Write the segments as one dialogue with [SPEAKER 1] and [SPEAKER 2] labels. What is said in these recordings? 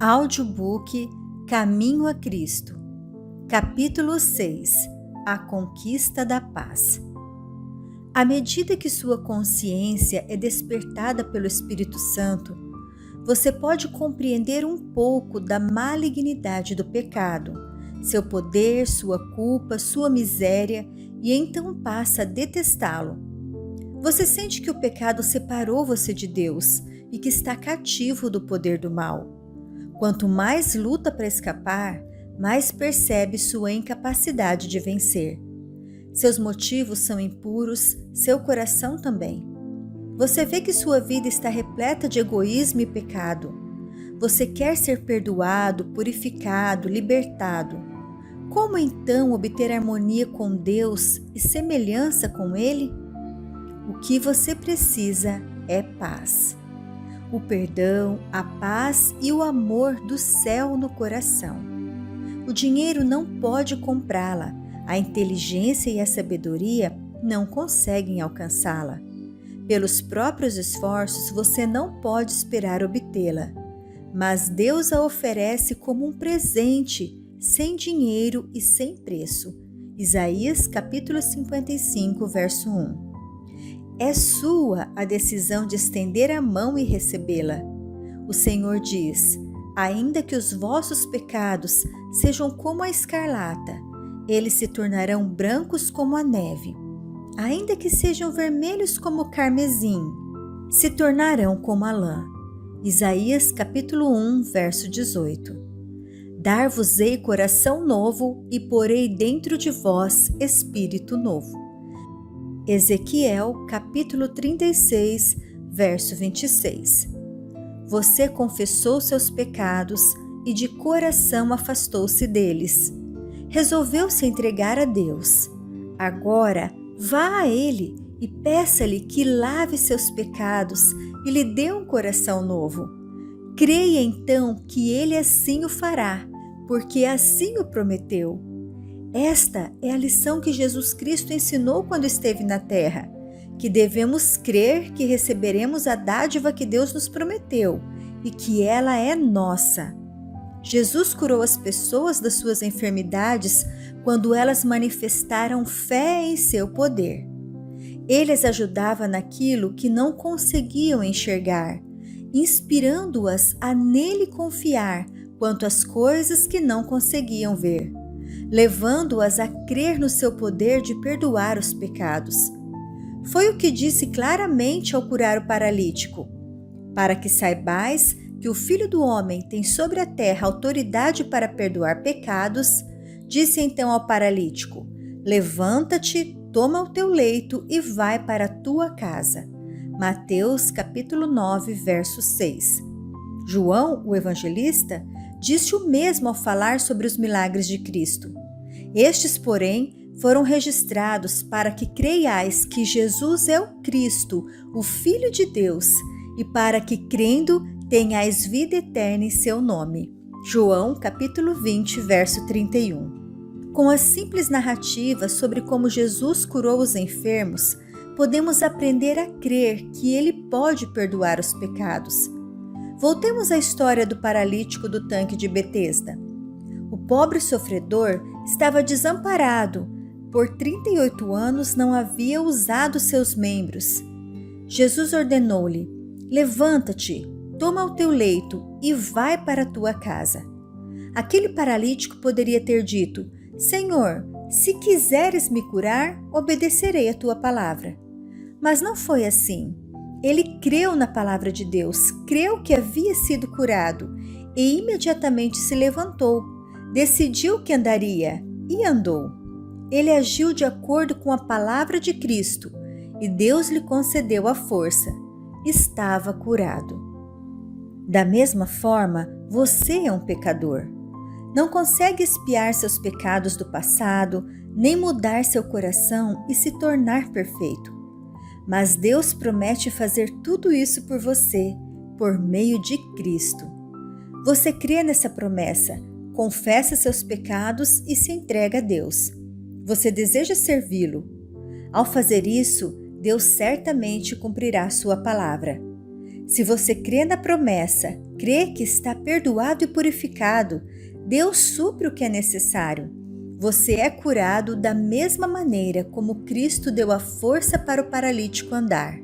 [SPEAKER 1] Audiobook Caminho a Cristo, Capítulo 6 A Conquista da Paz. À medida que sua consciência é despertada pelo Espírito Santo, você pode compreender um pouco da malignidade do pecado, seu poder, sua culpa, sua miséria, e então passa a detestá-lo. Você sente que o pecado separou você de Deus e que está cativo do poder do mal. Quanto mais luta para escapar, mais percebe sua incapacidade de vencer. Seus motivos são impuros, seu coração também. Você vê que sua vida está repleta de egoísmo e pecado. Você quer ser perdoado, purificado, libertado. Como então obter harmonia com Deus e semelhança com Ele? O que você precisa é paz. O perdão, a paz e o amor do céu no coração. O dinheiro não pode comprá-la, a inteligência e a sabedoria não conseguem alcançá-la. Pelos próprios esforços você não pode esperar obtê-la, mas Deus a oferece como um presente, sem dinheiro e sem preço. Isaías capítulo 55, verso 1. É sua a decisão de estender a mão e recebê-la. O Senhor diz: ainda que os vossos pecados sejam como a escarlata, eles se tornarão brancos como a neve. Ainda que sejam vermelhos como o carmesim, se tornarão como a lã. Isaías capítulo 1, verso 18. Dar-vos-ei coração novo e porei dentro de vós espírito novo. Ezequiel capítulo 36, verso 26. Você confessou seus pecados e de coração afastou-se deles. Resolveu se entregar a Deus. Agora vá a Ele e peça-lhe que lave seus pecados e lhe dê um coração novo. Creia então que Ele assim o fará, porque assim o prometeu. Esta é a lição que Jesus Cristo ensinou quando esteve na terra, que devemos crer que receberemos a dádiva que Deus nos prometeu e que ela é nossa. Jesus curou as pessoas das suas enfermidades quando elas manifestaram fé em seu poder. Ele as ajudava naquilo que não conseguiam enxergar, inspirando-as a nele confiar quanto às coisas que não conseguiam ver, levando-as a crer no seu poder de perdoar os pecados. Foi o que disse claramente ao curar o paralítico: para que saibais que o Filho do Homem tem sobre a terra autoridade para perdoar pecados, disse então ao paralítico: levanta-te, toma o teu leito e vai para a tua casa. Mateus capítulo 9, verso 6. João, o evangelista, disse o mesmo ao falar sobre os milagres de Cristo. Estes, porém, foram registrados para que creiais que Jesus é o Cristo, o Filho de Deus, e para que, crendo, tenhais vida eterna em seu nome. João, capítulo 20, verso 31. Com a simples narrativa sobre como Jesus curou os enfermos, podemos aprender a crer que Ele pode perdoar os pecados. Voltemos à história do paralítico do tanque de Betesda. O pobre sofredor estava desamparado. Por 38 anos não havia usado seus membros. Jesus ordenou-lhe: levanta-te, toma o teu leito e vai para a tua casa. Aquele paralítico poderia ter dito: Senhor, se quiseres me curar, obedecerei a tua palavra. Mas não foi assim. Ele creu na palavra de Deus, creu que havia sido curado e imediatamente se levantou, decidiu que andaria e andou. Ele agiu de acordo com a palavra de Cristo e Deus lhe concedeu a força. Estava curado. Da mesma forma, você é um pecador. Não consegue expiar seus pecados do passado, nem mudar seu coração e se tornar perfeito. Mas Deus promete fazer tudo isso por você, por meio de Cristo. Você crê nessa promessa, confessa seus pecados e se entrega a Deus. Você deseja servi-lo. Ao fazer isso, Deus certamente cumprirá sua palavra. Se você crê na promessa, crê que está perdoado e purificado, Deus supre o que é necessário. Você é curado da mesma maneira como Cristo deu a força para o paralítico andar,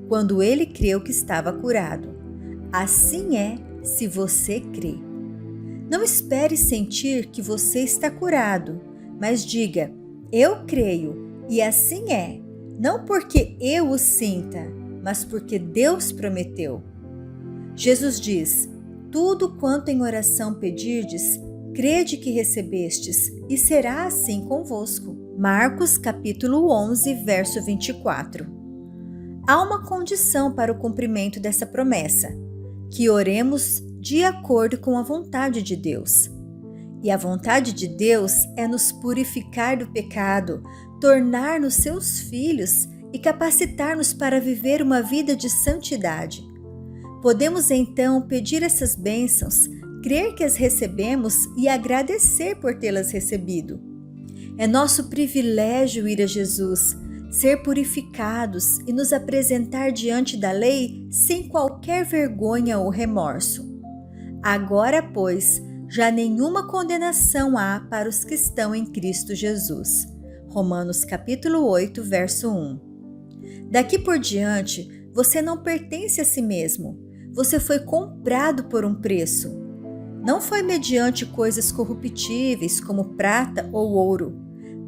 [SPEAKER 1] quando ele creu que estava curado. Assim é se você crê. Não espere sentir que você está curado, mas diga: eu creio, e assim é, não porque eu o sinta, mas porque Deus prometeu. Jesus diz: tudo quanto em oração pedirdes, crede que recebestes, e será assim convosco. Marcos capítulo 11, verso 24. Há uma condição para o cumprimento dessa promessa: que oremos de acordo com a vontade de Deus. E a vontade de Deus é nos purificar do pecado, tornar-nos seus filhos e capacitar-nos para viver uma vida de santidade. Podemos então pedir essas bênçãos, crer que as recebemos e agradecer por tê-las recebido. É nosso privilégio ir a Jesus, ser purificados e nos apresentar diante da lei sem qualquer vergonha ou remorso. Agora, pois, já nenhuma condenação há para os que estão em Cristo Jesus. Romanos capítulo 8, verso 1. Daqui por diante, você não pertence a si mesmo. Você foi comprado por um preço. Não foi mediante coisas corruptíveis como prata ou ouro,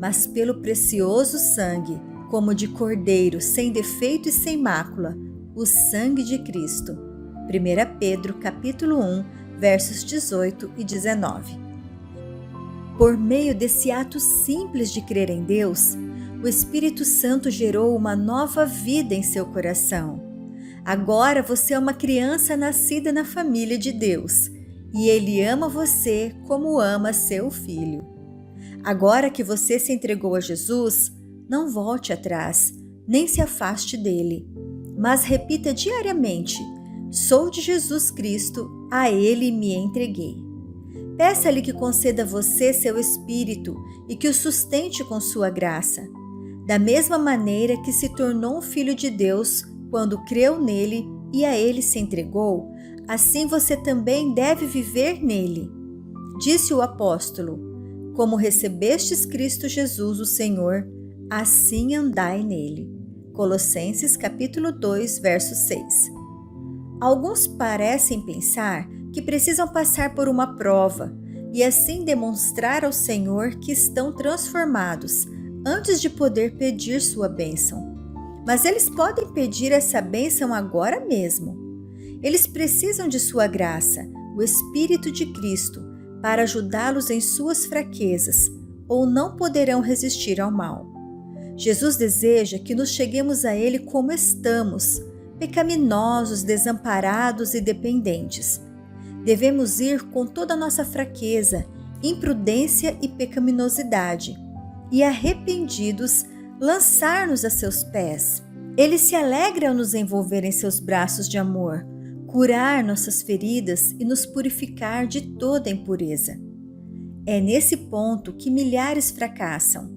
[SPEAKER 1] mas pelo precioso sangue, como de cordeiro, sem defeito e sem mácula, o sangue de Cristo. 1 Pedro capítulo 1, versos 18 e 19. Por meio desse ato simples de crer em Deus, o Espírito Santo gerou uma nova vida em seu coração. Agora você é uma criança nascida na família de Deus, e Ele ama você como ama seu filho. Agora que você se entregou a Jesus, não volte atrás, nem se afaste dele, mas repita diariamente: sou de Jesus Cristo, a Ele me entreguei. Peça-lhe que conceda a você seu Espírito e que o sustente com sua graça. Da mesma maneira que se tornou um filho de Deus quando creu nele e a ele se entregou, assim você também deve viver nele. Disse o apóstolo: como recebestes Cristo Jesus, o Senhor, assim andai nele. Colossenses capítulo 2, verso 6. Alguns parecem pensar que precisam passar por uma prova e assim demonstrar ao Senhor que estão transformados antes de poder pedir sua bênção. Mas eles podem pedir essa bênção agora mesmo. Eles precisam de sua graça, o Espírito de Cristo, para ajudá-los em suas fraquezas, ou não poderão resistir ao mal. Jesus deseja que nos cheguemos a Ele como estamos, pecaminosos, desamparados e dependentes. Devemos ir com toda a nossa fraqueza, imprudência e pecaminosidade, e arrependidos, lançar-nos a seus pés. Ele se alegra ao nos envolver em seus braços de amor, curar nossas feridas e nos purificar de toda impureza. É nesse ponto que milhares fracassam.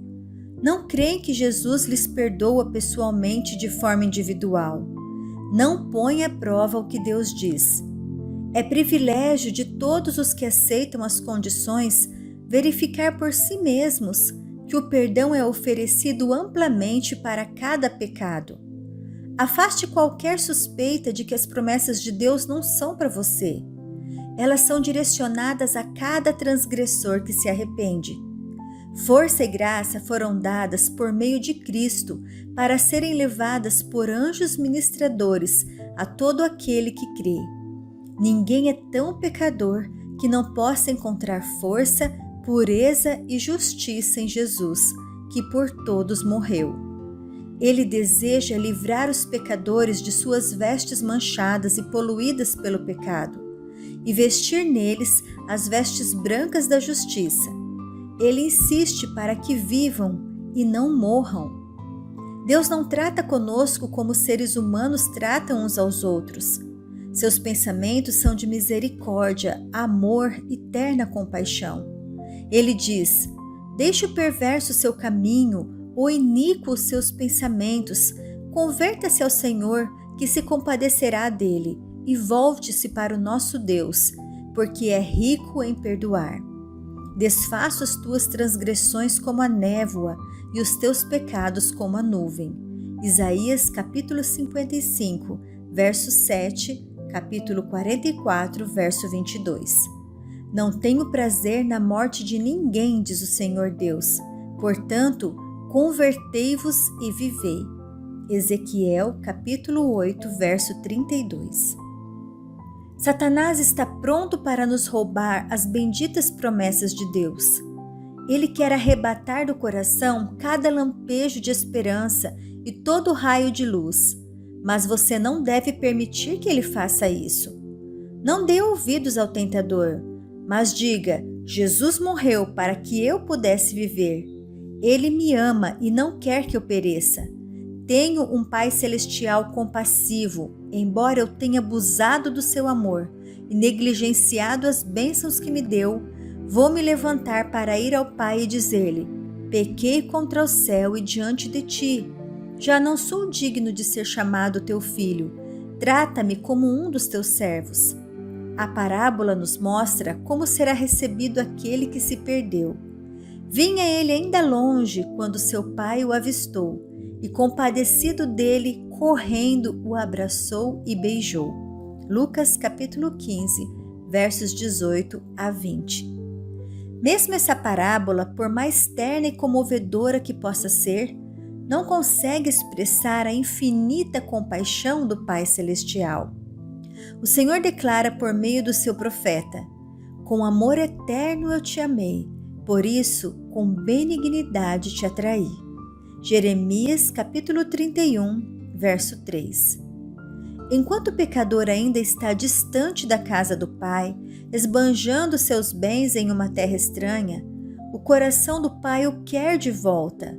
[SPEAKER 1] Não creem que Jesus lhes perdoa pessoalmente de forma individual. Não põe à prova o que Deus diz. É privilégio de todos os que aceitam as condições verificar por si mesmos que o perdão é oferecido amplamente para cada pecado. Afaste qualquer suspeita de que as promessas de Deus não são para você. Elas são direcionadas a cada transgressor que se arrepende. Força e graça foram dadas por meio de Cristo para serem levadas por anjos ministradores a todo aquele que crê. Ninguém é tão pecador que não possa encontrar força, pureza e justiça em Jesus, que por todos morreu. Ele deseja livrar os pecadores de suas vestes manchadas e poluídas pelo pecado, e vestir neles as vestes brancas da justiça. Ele insiste para que vivam e não morram. Deus não trata conosco como seres humanos tratam uns aos outros. Seus pensamentos são de misericórdia, amor e terna compaixão. Ele diz: deixe o perverso seu caminho, o iníquo os seus pensamentos, converta-se ao Senhor, que se compadecerá dele, e volte-se para o nosso Deus, porque é rico em perdoar. Desfaço as tuas transgressões como a névoa e os teus pecados como a nuvem. Isaías capítulo 55, verso 7, capítulo 44, verso 22. Não tenho prazer na morte de ninguém, diz o Senhor Deus. Portanto, convertei-vos e vivei. Ezequiel capítulo 8, verso 32. Satanás está pronto para nos roubar as benditas promessas de Deus. Ele quer arrebatar do coração cada lampejo de esperança e todo raio de luz, mas você não deve permitir que ele faça isso. Não dê ouvidos ao tentador, mas diga: Jesus morreu para que eu pudesse viver. Ele me ama e não quer que eu pereça. Tenho um Pai Celestial compassivo, embora eu tenha abusado do seu amor e negligenciado as bênçãos que me deu. Vou me levantar para ir ao Pai e dizer-lhe: pequei contra o céu e diante de ti. Já não sou digno de ser chamado teu filho. Trata-me como um dos teus servos. A parábola nos mostra como será recebido aquele que se perdeu. Vinha ele ainda longe quando seu pai o avistou, e compadecido dele, correndo, o abraçou e beijou. Lucas capítulo 15, versos 18 a 20. Mesmo essa parábola, por mais terna e comovedora que possa ser, não consegue expressar a infinita compaixão do Pai Celestial. O Senhor declara por meio do seu profeta: com amor eterno eu te amei, por isso com benignidade te atraí. Jeremias capítulo 31, verso 3. Enquanto o pecador ainda está distante da casa do Pai, esbanjando seus bens em uma terra estranha, o coração do Pai o quer de volta.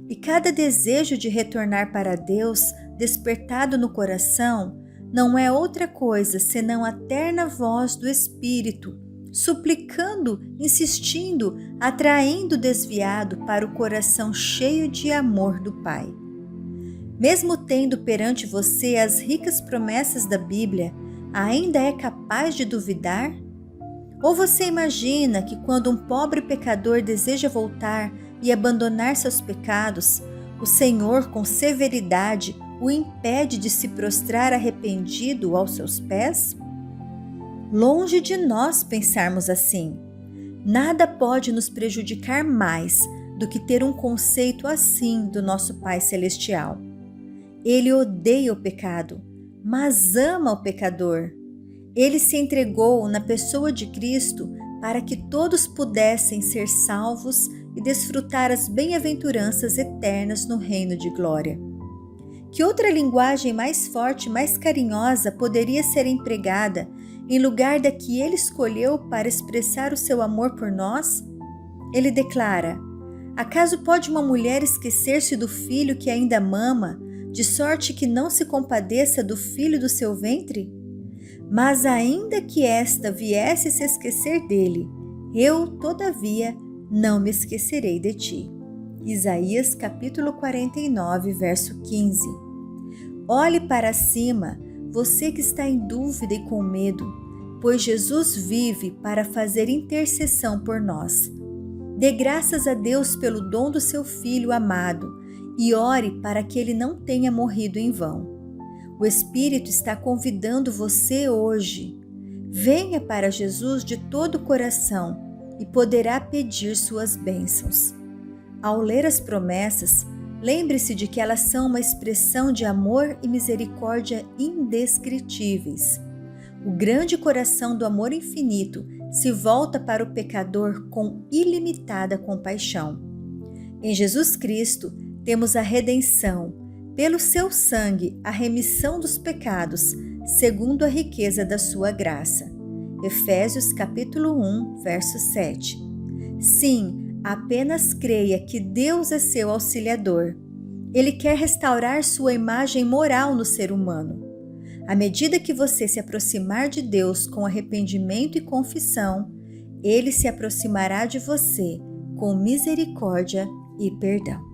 [SPEAKER 1] E cada desejo de retornar para Deus, despertado no coração, não é outra coisa senão a terna voz do Espírito, suplicando, insistindo, atraindo o desviado para o coração cheio de amor do Pai. Mesmo tendo perante você as ricas promessas da Bíblia, ainda é capaz de duvidar? Ou você imagina que quando um pobre pecador deseja voltar e abandonar seus pecados, o Senhor, com severidade, o impede de se prostrar arrependido aos seus pés? Longe de nós pensarmos assim. Nada pode nos prejudicar mais do que ter um conceito assim do nosso Pai Celestial. Ele odeia o pecado, mas ama o pecador. Ele se entregou na pessoa de Cristo para que todos pudessem ser salvos e desfrutar as bem-aventuranças eternas no reino de glória. Que outra linguagem mais forte, mais carinhosa poderia ser empregada em lugar da que ele escolheu para expressar o seu amor por nós? Ele declara: acaso pode uma mulher esquecer-se do filho que ainda mama, de sorte que não se compadeça do filho do seu ventre? Mas ainda que esta viesse se esquecer dele, eu, todavia, não me esquecerei de ti. Isaías capítulo 49, verso 15. Olhe para cima, você que está em dúvida e com medo, pois Jesus vive para fazer intercessão por nós. Dê graças a Deus pelo dom do seu Filho amado e ore para que ele não tenha morrido em vão. O Espírito está convidando você hoje. Venha para Jesus de todo o coração e poderá pedir suas bênçãos. Ao ler as promessas, lembre-se de que elas são uma expressão de amor e misericórdia indescritíveis. O grande coração do amor infinito se volta para o pecador com ilimitada compaixão. Em Jesus Cristo, temos a redenção, pelo seu sangue, a remissão dos pecados, segundo a riqueza da sua graça. Efésios capítulo 1, verso 7. Sim, apenas creia que Deus é seu auxiliador. Ele quer restaurar sua imagem moral no ser humano. À medida que você se aproximar de Deus com arrependimento e confissão, Ele se aproximará de você com misericórdia e perdão.